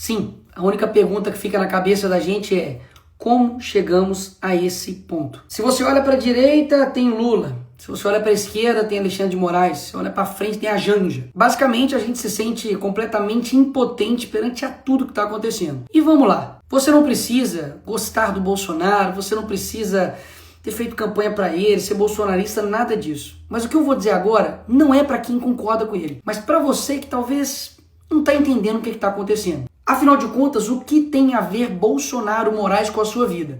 Sim, a única pergunta que fica na cabeça da gente é: como chegamos a esse ponto? Se você olha para a direita, tem Lula. Se você olha para a esquerda, tem Alexandre de Moraes. Se você olha para frente, tem a Janja. Basicamente, a gente se sente completamente impotente perante a tudo que está acontecendo. E vamos lá. Você não precisa gostar do Bolsonaro, você não precisa ter feito campanha para ele, ser bolsonarista, nada disso. Mas o que eu vou dizer agora não é para quem concorda com ele, mas para você que talvez não está entendendo o que está acontecendo. Afinal de contas, o que tem a ver Bolsonaro Moraes com a sua vida?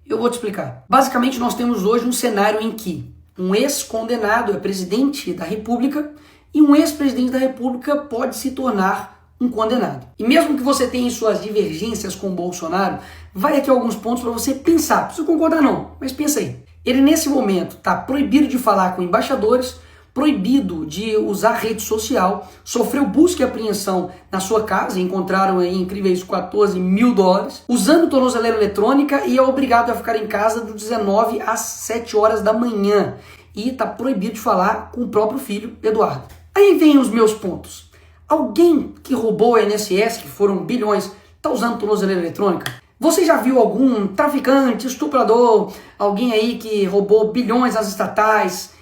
Eu vou te explicar. Basicamente, nós temos hoje um cenário em que um ex-condenado é presidente da República e um ex-presidente da República pode se tornar um condenado. E mesmo que você tenha suas divergências com o Bolsonaro, vai aqui alguns pontos para você pensar. Não precisa concordar não, mas pensa aí. Ele nesse momento está proibido de falar com embaixadores, proibido de usar rede social, sofreu busca e apreensão na sua casa, encontraram aí incríveis $14 mil, usando tornozeleira eletrônica e é obrigado a ficar em casa do 19 às 7 horas da manhã. E está proibido de falar com o próprio filho, Eduardo. Aí vem os meus pontos. Alguém que roubou o INSS, que foram bilhões, está usando tornozeleira eletrônica? Você já viu algum traficante, estuprador, alguém aí que roubou bilhões às estatais,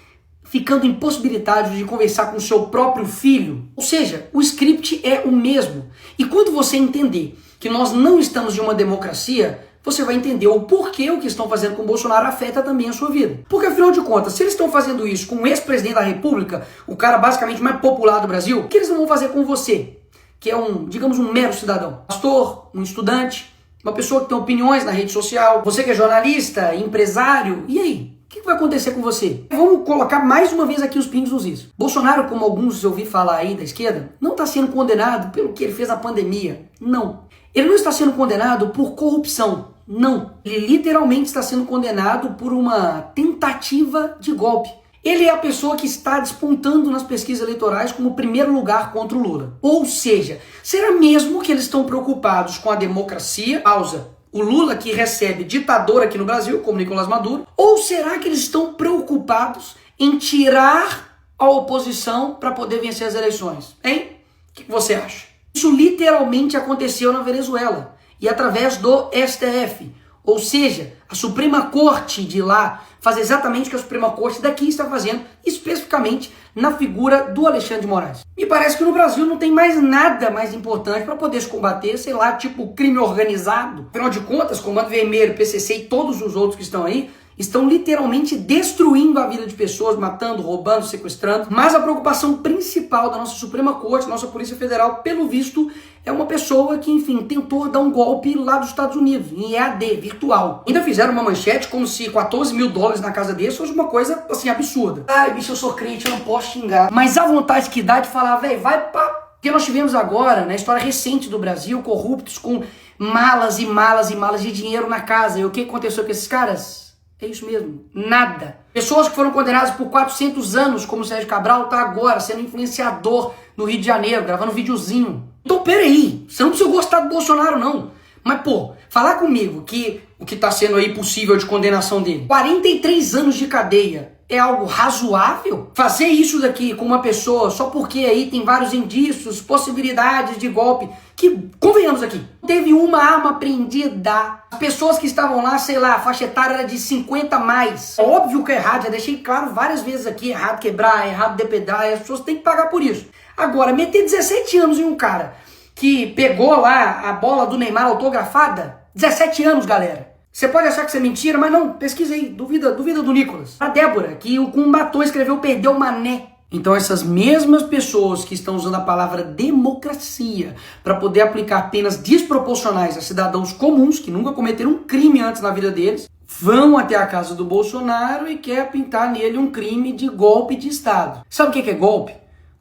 ficando impossibilitado de conversar com seu próprio filho? Ou seja, o script é o mesmo. E quando você entender que nós não estamos em uma democracia, você vai entender o porquê o que estão fazendo com o Bolsonaro afeta também a sua vida. Porque afinal de contas, se eles estão fazendo isso com o ex-presidente da República, o cara basicamente mais popular do Brasil, o que eles não vão fazer com você? Que é digamos, um mero cidadão. Pastor, um estudante, uma pessoa que tem opiniões na rede social, você que é jornalista, empresário, e aí? O que vai acontecer com você? Vamos colocar mais uma vez aqui os pingos nos is. Bolsonaro, como alguns eu ouvi falar aí da esquerda, não está sendo condenado pelo que ele fez na pandemia. Não. Ele não está sendo condenado por corrupção. Não. Ele literalmente está sendo condenado por uma tentativa de golpe. Ele é a pessoa que está despontando nas pesquisas eleitorais como primeiro lugar contra o Lula. Ou seja, será mesmo que eles estão preocupados com a democracia? Pausa. O Lula que recebe ditador aqui no Brasil, como Nicolás Maduro? Ou será que eles estão preocupados em tirar a oposição para poder vencer as eleições? Hein? O que você acha? Isso literalmente aconteceu na Venezuela e através do STF. Ou seja, a Suprema Corte de lá faz exatamente o que a Suprema Corte daqui está fazendo, especificamente na figura do Alexandre de Moraes. Me parece que no Brasil não tem mais nada mais importante para poder se combater, sei lá, tipo crime organizado. Afinal de contas, Comando Vermelho, PCC e todos os outros que estão aí, estão literalmente destruindo a vida de pessoas, matando, roubando, sequestrando. Mas a preocupação principal da nossa Suprema Corte, nossa Polícia Federal, pelo visto, é uma pessoa que, enfim, tentou dar um golpe lá dos Estados Unidos, em EAD, virtual. Ainda fizeram uma manchete como se $14 mil na casa dele fosse uma coisa, assim, absurda. Ai, bicho, eu sou crente, eu não posso xingar. Mas a vontade que dá de falar, velho, vai pra... Porque nós tivemos agora, na história recente do Brasil, corruptos com malas e malas e malas de dinheiro na casa. E o que aconteceu com esses caras? É isso mesmo, nada. Pessoas que foram condenadas por 400 anos, como o Sérgio Cabral, tá agora sendo influenciador no Rio de Janeiro, gravando um videozinho. Então, peraí, você não precisa gostar do Bolsonaro, não. Mas, pô, falar comigo que o que tá sendo aí possível de condenação dele, 43 anos de cadeia, é algo razoável? Fazer isso daqui com uma pessoa só porque aí tem vários indícios, possibilidades de golpe, que, convenhamos aqui, teve uma arma apreendida. As pessoas que estavam lá, sei lá, a faixa etária era de 50 a mais. Óbvio que é errado, já deixei claro várias vezes aqui, errado quebrar, errado depedar, e as pessoas têm que pagar por isso. Agora, meter 17 anos em um cara que pegou lá a bola do Neymar autografada, 17 anos, galera. Você pode achar que isso é mentira, mas não, pesquisa aí, duvida do Nicolas. A Débora, que com um batom escreveu perdeu o mané. Então essas mesmas pessoas que estão usando a palavra democracia para poder aplicar penas desproporcionais a cidadãos comuns, que nunca cometeram um crime antes na vida deles, vão até a casa do Bolsonaro e quer pintar nele um crime de golpe de Estado. Sabe o que é golpe?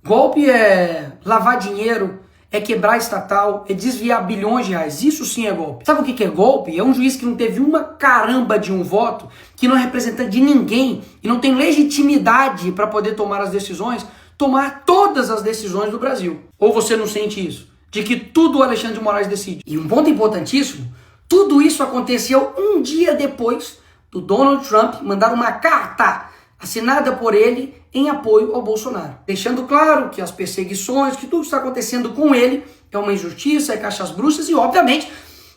Golpe é lavar dinheiro, é quebrar estatal, é desviar bilhões de reais. Isso sim é golpe. Sabe o que é golpe? É um juiz que não teve uma caramba de um voto, que não é representante de ninguém e não tem legitimidade para poder tomar as decisões, tomar todas as decisões do Brasil. Ou você não sente isso? De que tudo o Alexandre de Moraes decide. E um ponto importantíssimo, tudo isso aconteceu um dia depois do Donald Trump mandar uma carta assinada por ele em apoio ao Bolsonaro, deixando claro que as perseguições, que tudo está acontecendo com ele é uma injustiça, é caixas bruxas e, obviamente,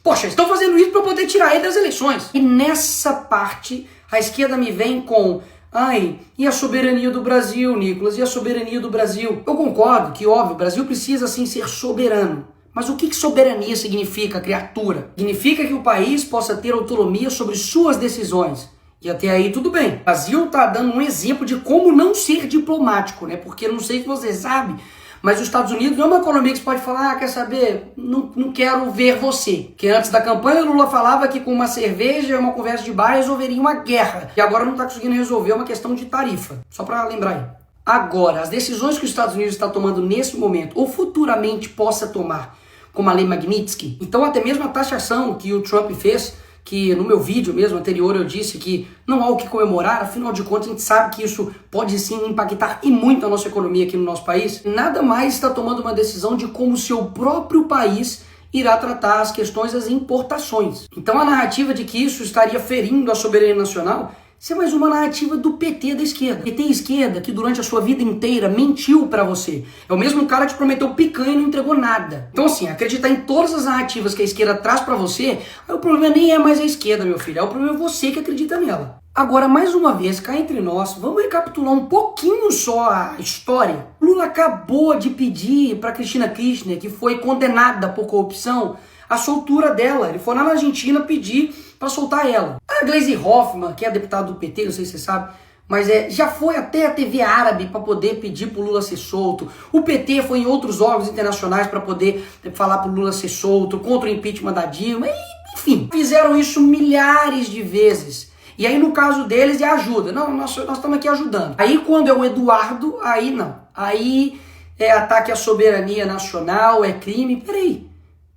poxa, estão fazendo isso para poder tirar ele das eleições. E nessa parte, a esquerda me vem com, ai, e a soberania do Brasil, Nicolas, e a soberania do Brasil? Eu concordo que, óbvio, o Brasil precisa, sim, ser soberano. Mas o que soberania significa, criatura? Significa que o país possa ter autonomia sobre suas decisões. E até aí tudo bem. O Brasil está dando um exemplo de como não ser diplomático, né? Porque não sei se você sabe, mas os Estados Unidos não é uma economia que você pode falar, quer saber, não quero ver você. Que antes da campanha Lula falava que com uma cerveja e uma conversa de bar resolveria uma guerra. E agora não está conseguindo resolver uma questão de tarifa. Só para lembrar aí. Agora, as decisões que os Estados Unidos está tomando nesse momento, ou futuramente possa tomar, como a lei Magnitsky, então até mesmo a taxação que o Trump fez, que no meu vídeo mesmo anterior eu disse que não há o que comemorar, afinal de contas a gente sabe que isso pode sim impactar e muito a nossa economia aqui no nosso país, nada mais está tomando uma decisão de como o seu próprio país irá tratar as questões das importações. Então a narrativa de que isso estaria ferindo a soberania nacional, isso é mais uma narrativa do PT da esquerda. PT esquerda que durante a sua vida inteira mentiu pra você. É o mesmo cara que te prometeu picanha e não entregou nada. Então assim, acreditar em todas as narrativas que a esquerda traz pra você, aí o problema nem é mais a esquerda, meu filho. O problema é você que acredita nela. Agora, mais uma vez, cá entre nós, vamos recapitular um pouquinho só a história. Lula acabou de pedir pra Cristina Kirchner, que foi condenada por corrupção, a soltura dela. Ele foi lá na Argentina pedir para soltar ela. A Gleisi Hoffmann, que é deputada do PT, não sei se você sabe, mas já foi até a TV árabe para poder pedir pro Lula ser solto. O PT foi em outros órgãos internacionais para poder falar pro Lula ser solto, contra o impeachment da Dilma, enfim. Fizeram isso milhares de vezes. E aí no caso deles é ajuda. Não, nós estamos aqui ajudando. Aí quando é o Eduardo, aí não. Aí é ataque à soberania nacional, é crime. Peraí.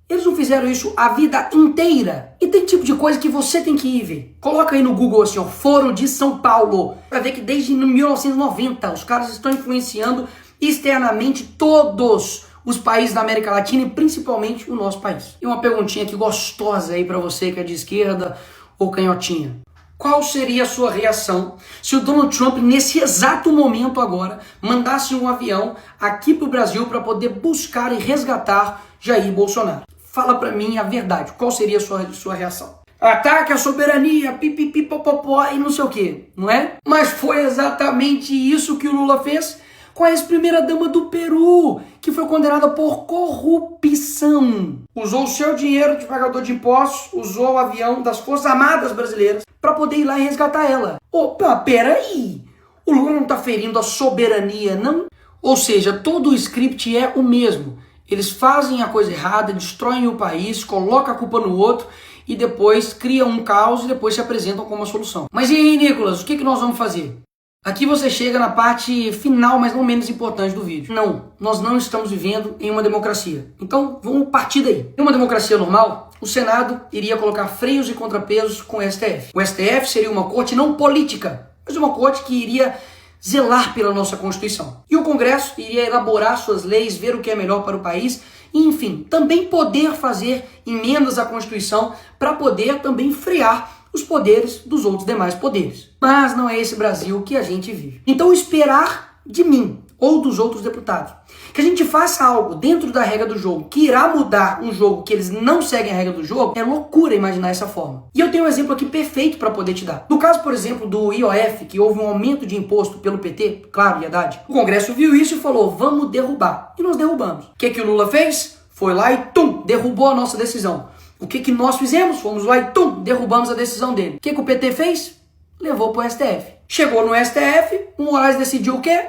Eles não fizeram isso a vida inteira. E tem tipo de coisa que você tem que ir ver. Coloca aí no Google assim, ó, Foro de São Paulo. Pra ver que desde 1990 os caras estão influenciando externamente todos os países da América Latina e principalmente o nosso país. E uma perguntinha aqui gostosa aí pra você que é de esquerda ou canhotinha. Qual seria a sua reação se o Donald Trump, nesse exato momento agora, mandasse um avião aqui pro Brasil para poder buscar e resgatar Jair Bolsonaro? Fala pra mim a verdade, qual seria a sua reação? Ataque à soberania, pipipipopopó e não sei o que, não é? Mas foi exatamente isso que o Lula fez com a ex-primeira-dama do Peru, que foi condenada por corrupção. Usou o seu dinheiro de pagador de impostos, usou o avião das Forças Armadas Brasileiras para poder ir lá e resgatar ela. Opa, peraí! O Lula não tá ferindo a soberania, não? Ou seja, todo o script é o mesmo. Eles fazem a coisa errada, destroem o país, colocam a culpa no outro e depois criam um caos e depois se apresentam como uma solução. Mas e aí, Nicolas, o que nós vamos fazer? Aqui você chega na parte final, mas não menos importante do vídeo. Não, nós não estamos vivendo em uma democracia. Então, vamos partir daí. Em uma democracia normal, o Senado iria colocar freios e contrapesos com o STF. O STF seria uma corte não política, mas uma corte que iria zelar pela nossa Constituição. E o Congresso iria elaborar suas leis, ver o que é melhor para o país, e, enfim, também poder fazer emendas à Constituição para poder também frear os poderes dos outros demais poderes. Mas não é esse Brasil que a gente vive. Então esperar de mim ou dos outros deputados que a gente faça algo dentro da regra do jogo que irá mudar um jogo que eles não seguem a regra do jogo, é loucura imaginar essa forma. E eu tenho um exemplo aqui perfeito para poder te dar. No caso, por exemplo, do IOF, que houve um aumento de imposto pelo PT, claro, e Haddad, o Congresso viu isso e falou, vamos derrubar. E nós derrubamos. O que o Lula fez? Foi lá e derrubou a nossa decisão. O que nós fizemos? Fomos lá e derrubamos a decisão dele. O que o PT fez? Levou pro STF. Chegou no STF, o Moraes decidiu o quê?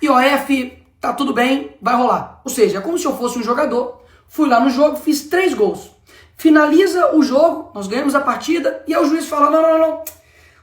IOF, tá tudo bem, vai rolar. Ou seja, é como se eu fosse um jogador, fui lá no jogo, fiz 3 gols. Finaliza o jogo, nós ganhamos a partida, e aí o juiz fala, não.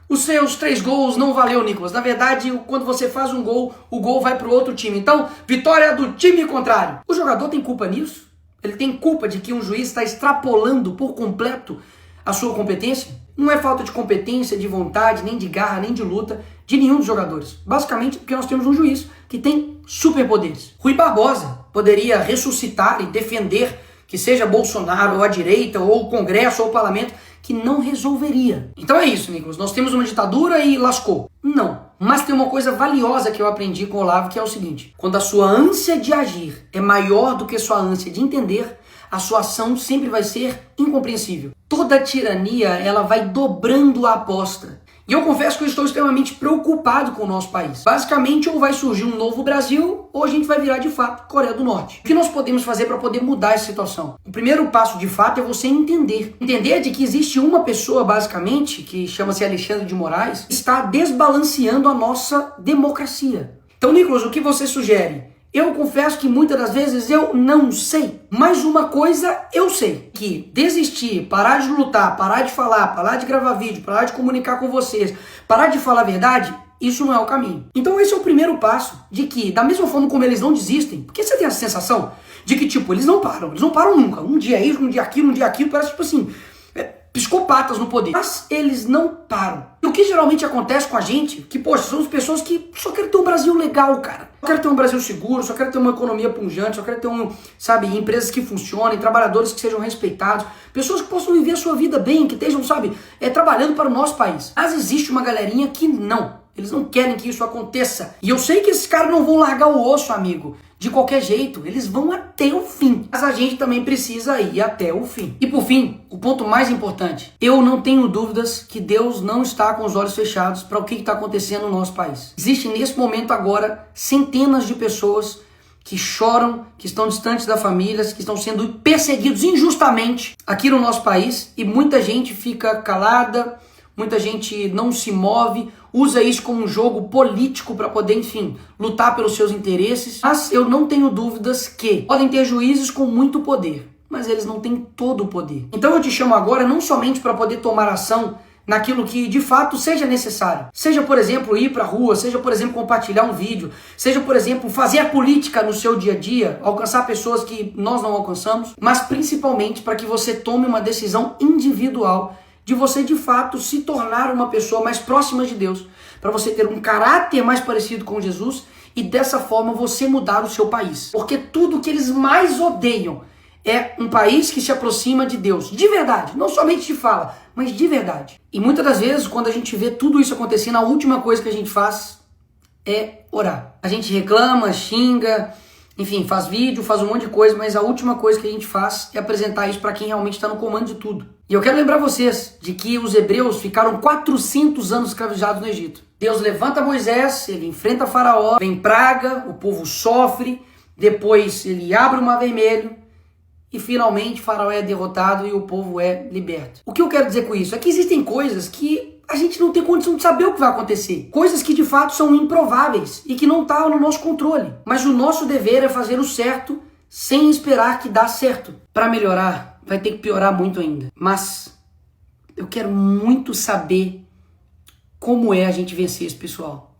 Os seus 3 gols não valeu, Nicolas. Na verdade, quando você faz um gol, o gol vai pro outro time. Então, vitória do time contrário. O jogador tem culpa nisso? Ele tem culpa de que um juiz está extrapolando por completo a sua competência? Não é falta de competência, de vontade, nem de garra, nem de luta de nenhum dos jogadores. Basicamente porque nós temos um juiz que tem superpoderes. Rui Barbosa poderia ressuscitar e defender que seja Bolsonaro ou a direita ou o Congresso ou o Parlamento que não resolveria. Então é isso, Nicolas. Nós temos uma ditadura e lascou. Não. Mas tem uma coisa valiosa que eu aprendi com o Olavo, que é o seguinte: quando a sua ânsia de agir é maior do que a sua ânsia de entender, a sua ação sempre vai ser incompreensível. Toda tirania, ela vai dobrando a aposta. E eu confesso que eu estou extremamente preocupado com o nosso país. Basicamente, ou vai surgir um novo Brasil, ou a gente vai virar de fato Coreia do Norte. O que nós podemos fazer para poder mudar essa situação? O primeiro passo de fato é você entender. Entender de que existe uma pessoa, basicamente, que chama-se Alexandre de Moraes, que está desbalanceando a nossa democracia. Então, Nicolas, o que você sugere? Eu confesso que muitas das vezes eu não sei. Mas uma coisa eu sei: que desistir, parar de lutar, parar de falar, parar de gravar vídeo, parar de comunicar com vocês, parar de falar a verdade, isso não é o caminho. Então esse é o primeiro passo, de que da mesma forma como eles não desistem, porque você tem a sensação de que tipo, eles não param nunca. Um dia isso, um dia aquilo, parece tipo assim, psicopatas no poder. Mas eles não param. E o que geralmente acontece com a gente, que, poxa, somos pessoas que só querem ter um Brasil legal, cara. Só quero ter um Brasil seguro, só quero ter uma economia pujante, só quero ter empresas que funcionem, trabalhadores que sejam respeitados, pessoas que possam viver a sua vida bem, que estejam, trabalhando para o nosso país. Mas existe uma galerinha que não. Eles não querem que isso aconteça. E eu sei que esses caras não vão largar o osso, amigo. De qualquer jeito, eles vão até o fim. Mas a gente também precisa ir até o fim. E por fim, o ponto mais importante. Eu não tenho dúvidas que Deus não está com os olhos fechados para o que está acontecendo no nosso país. Existem nesse momento agora centenas de pessoas que choram, que estão distantes da família, que estão sendo perseguidos injustamente aqui no nosso país. E muita gente fica calada, muita gente não se move, usa isso como um jogo político para poder, enfim, lutar pelos seus interesses. Mas eu não tenho dúvidas que podem ter juízes com muito poder, mas eles não têm todo o poder. Então eu te chamo agora não somente para poder tomar ação naquilo que de fato seja necessário. Seja, por exemplo, ir para a rua, seja, por exemplo, compartilhar um vídeo, seja, por exemplo, fazer a política no seu dia a dia, alcançar pessoas que nós não alcançamos, mas principalmente para que você tome uma decisão individual de você de fato se tornar uma pessoa mais próxima de Deus, para você ter um caráter mais parecido com Jesus e dessa forma você mudar o seu país. Porque tudo que eles mais odeiam é um país que se aproxima de Deus, de verdade, não somente de fala, mas de verdade. E muitas das vezes, quando a gente vê tudo isso acontecendo, a última coisa que a gente faz é orar. A gente reclama, xinga, enfim, faz vídeo, faz um monte de coisa, mas a última coisa que a gente faz é apresentar isso para quem realmente está no comando de tudo. E eu quero lembrar vocês de que os hebreus ficaram 400 anos escravizados no Egito. Deus levanta Moisés, ele enfrenta Faraó, vem praga, o povo sofre, depois ele abre o Mar Vermelho e finalmente Faraó é derrotado e o povo é liberto. O que eu quero dizer com isso é que existem coisas que a gente não tem condição de saber o que vai acontecer. Coisas que de fato são improváveis e que não estão no nosso controle. Mas o nosso dever é fazer o certo sem esperar que dá certo. Para melhorar, vai ter que piorar muito ainda. Mas eu quero muito saber como é a gente vencer esse pessoal.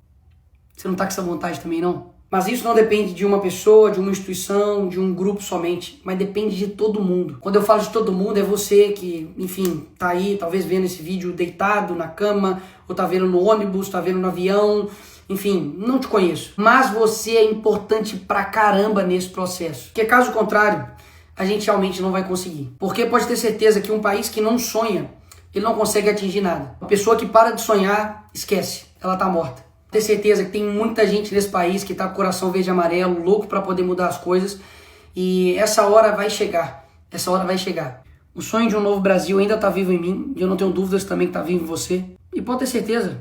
Você não tá com essa vontade também, não? Mas isso não depende de uma pessoa, de uma instituição, de um grupo somente, mas depende de todo mundo. Quando eu falo de todo mundo, é você que, enfim, tá aí, talvez vendo esse vídeo deitado na cama, ou tá vendo no ônibus, tá vendo no avião, enfim, não te conheço. Mas você é importante pra caramba nesse processo. Porque caso contrário, a gente realmente não vai conseguir. Porque pode ter certeza que um país que não sonha, ele não consegue atingir nada. Uma pessoa que para de sonhar, esquece, ela tá morta. Ter certeza que tem muita gente nesse país que tá com o coração verde e amarelo, louco para poder mudar as coisas. E essa hora vai chegar. Essa hora vai chegar. O sonho de um novo Brasil ainda tá vivo em mim. E eu não tenho dúvidas também que tá vivo em você. E pode ter certeza.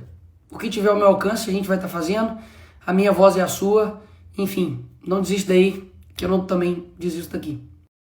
O que tiver ao meu alcance a gente vai estar fazendo. A minha voz é a sua. Enfim, não desista daí, que eu não também desisto daqui.